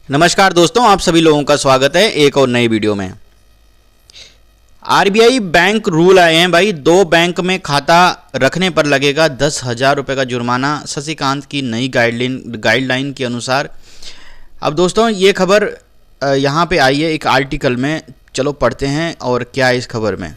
नमस्कार दोस्तों, आप सभी लोगों का स्वागत है एक और नई वीडियो में। आरबीआई बैंक रूल आए हैं भाई। 2 बैंक में खाता रखने पर लगेगा 10,000 रुपये का जुर्माना, शशिकांत की नई गाइडलाइन के अनुसार। अब दोस्तों ये खबर यहाँ पे आई है एक आर्टिकल में, चलो पढ़ते हैं और क्या है इस खबर में।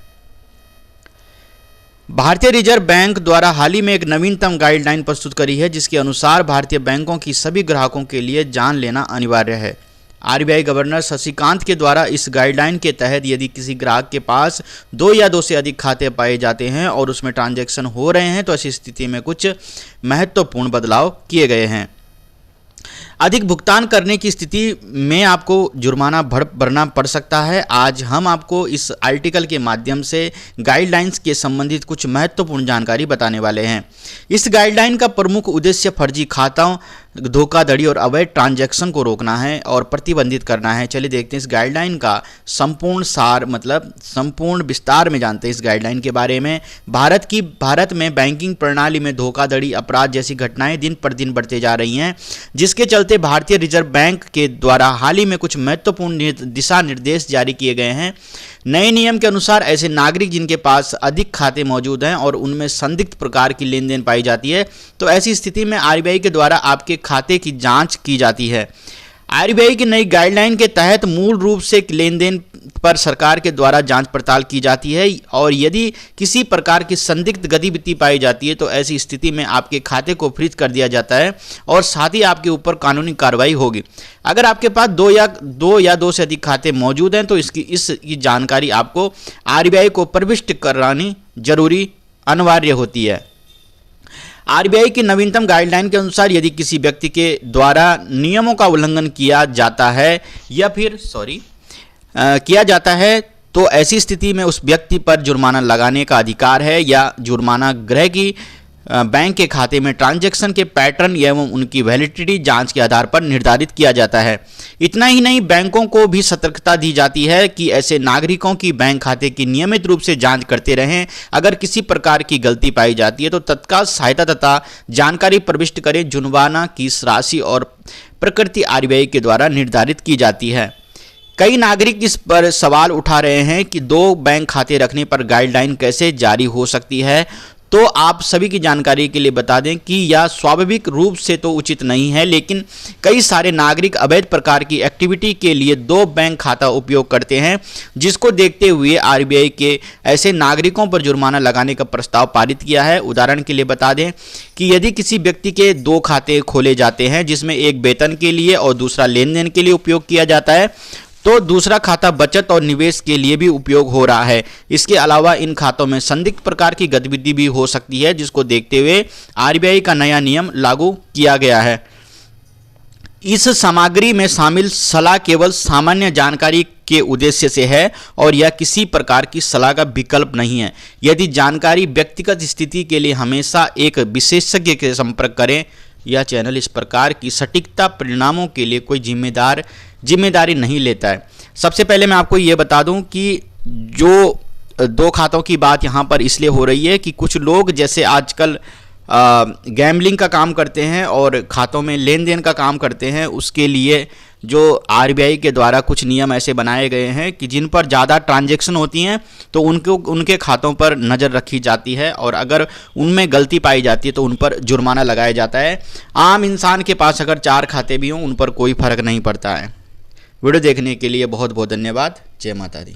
भारतीय रिजर्व बैंक द्वारा हाल ही में एक नवीनतम गाइडलाइन प्रस्तुत करी है, जिसके अनुसार भारतीय बैंकों की सभी ग्राहकों के लिए जान लेना अनिवार्य है। आरबीआई गवर्नर शशिकांत के द्वारा इस गाइडलाइन के तहत यदि किसी ग्राहक के पास 2 या 2 से अधिक खाते पाए जाते हैं और उसमें ट्रांजैक्शन हो रहे हैं तो ऐसी स्थिति में कुछ महत्वपूर्ण बदलाव किए गए हैं। अधिक भुगतान करने की स्थिति में आपको जुर्माना भरना पड़ सकता है। आज हम आपको इस आर्टिकल के माध्यम से गाइडलाइंस के संबंधित कुछ महत्वपूर्ण जानकारी बताने वाले हैं। इस गाइडलाइन का प्रमुख उद्देश्य फर्जी खातों, धोखाधड़ी और अवैध ट्रांजैक्शन को रोकना है और प्रतिबंधित करना है। चलिए देखते हैं इस गाइडलाइन का संपूर्ण सार, मतलब संपूर्ण विस्तार में जानते हैं इस गाइडलाइन के बारे में। भारत में बैंकिंग प्रणाली में धोखाधड़ी, अपराध जैसी घटनाएं दिन पर दिन बढ़ते जा रही हैं, जिसके चलते भारतीय रिजर्व बैंक के द्वारा हाल ही में कुछ महत्वपूर्ण दिशा निर्देश जारी किए गए हैं। नए नियम के अनुसार ऐसे नागरिक जिनके पास अधिक खाते मौजूद हैं और उनमें संदिग्ध प्रकार की लेन देन पाई जाती है, तो ऐसी स्थिति में आरबीआई के द्वारा आपके खाते की जांच की जाती है। आरबीआई की नई गाइडलाइन के तहत मूल रूप से लेन देन पर सरकार के द्वारा जांच पड़ताल की जाती है और यदि किसी प्रकार की संदिग्ध गतिविधि पाई जाती है तो ऐसी स्थिति में आपके खाते को फ्रीज कर दिया जाता है और साथ ही आपके ऊपर कानूनी कार्रवाई होगी। अगर आपके पास 2 से अधिक खाते मौजूद हैं तो इसकी जानकारी आपको आरबीआई को प्रविष्ट करानी जरूरी अनिवार्य होती है। आरबीआई की नवीनतम गाइडलाइन के अनुसार यदि किसी व्यक्ति के द्वारा नियमों का उल्लंघन किया जाता है तो ऐसी स्थिति में उस व्यक्ति पर जुर्माना लगाने का अधिकार है या जुर्माना गृह की बैंक के खाते में ट्रांजैक्शन के पैटर्न एवं उनकी वैलिडिटी जांच के आधार पर निर्धारित किया जाता है। इतना ही नहीं, बैंकों को भी सतर्कता दी जाती है कि ऐसे नागरिकों की बैंक खाते की नियमित रूप से जांच करते रहें। अगर किसी प्रकार की गलती पाई जाती है तो तत्काल सहायता तथा जानकारी प्रविष्ट करें। जुर्माना की राशि और प्रकृति आरबीआई के द्वारा निर्धारित की जाती है। कई नागरिक इस पर सवाल उठा रहे हैं कि 2 बैंक खाते रखने पर गाइडलाइन कैसे जारी हो सकती है। तो आप सभी की जानकारी के लिए बता दें कि यह स्वाभाविक रूप से तो उचित नहीं है, लेकिन कई सारे नागरिक अवैध प्रकार की एक्टिविटी के लिए 2 बैंक खाता उपयोग करते हैं, जिसको देखते हुए आरबीआई के ऐसे नागरिकों पर जुर्माना लगाने का प्रस्ताव पारित किया है। उदाहरण के लिए बता दें कि यदि किसी व्यक्ति के 2 खाते खोले जाते हैं, जिसमें एक वेतन के लिए और दूसरा लेन देन के लिए उपयोग किया जाता है, तो दूसरा खाता बचत और निवेश के लिए भी उपयोग हो रहा है। इसके अलावा इन खातों में संदिग्ध प्रकार की गतिविधि भी हो सकती है, जिसको देखते हुए आरबीआई का नया नियम लागू किया गया है। इस सामग्री में शामिल सलाह केवल सामान्य जानकारी के उद्देश्य से है और यह किसी प्रकार की सलाह का विकल्प नहीं है। यदि जानकारी व्यक्तिगत स्थिति के लिए हमेशा एक विशेषज्ञ के संपर्क करें। यह चैनल इस प्रकार की सटीकता परिणामों के लिए कोई जिम्मेदारी नहीं लेता है। सबसे पहले मैं आपको ये बता दूं कि जो 2 खातों की बात यहाँ पर इसलिए हो रही है कि कुछ लोग जैसे आजकल गैम्बलिंग का काम करते हैं और खातों में लेन देन का काम करते हैं, उसके लिए जो आरबीआई के द्वारा कुछ नियम ऐसे बनाए गए हैं कि जिन पर ज़्यादा ट्रांजैक्शन होती हैं तो उनके खातों पर नज़र रखी जाती है और अगर उनमें गलती पाई जाती है तो उन पर जुर्माना लगाया जाता है। आम इंसान के पास अगर 4 खाते भी हों, उन पर कोई फर्क नहीं पड़ता है। वीडियो देखने के लिए बहुत बहुत धन्यवाद। जय माता दी।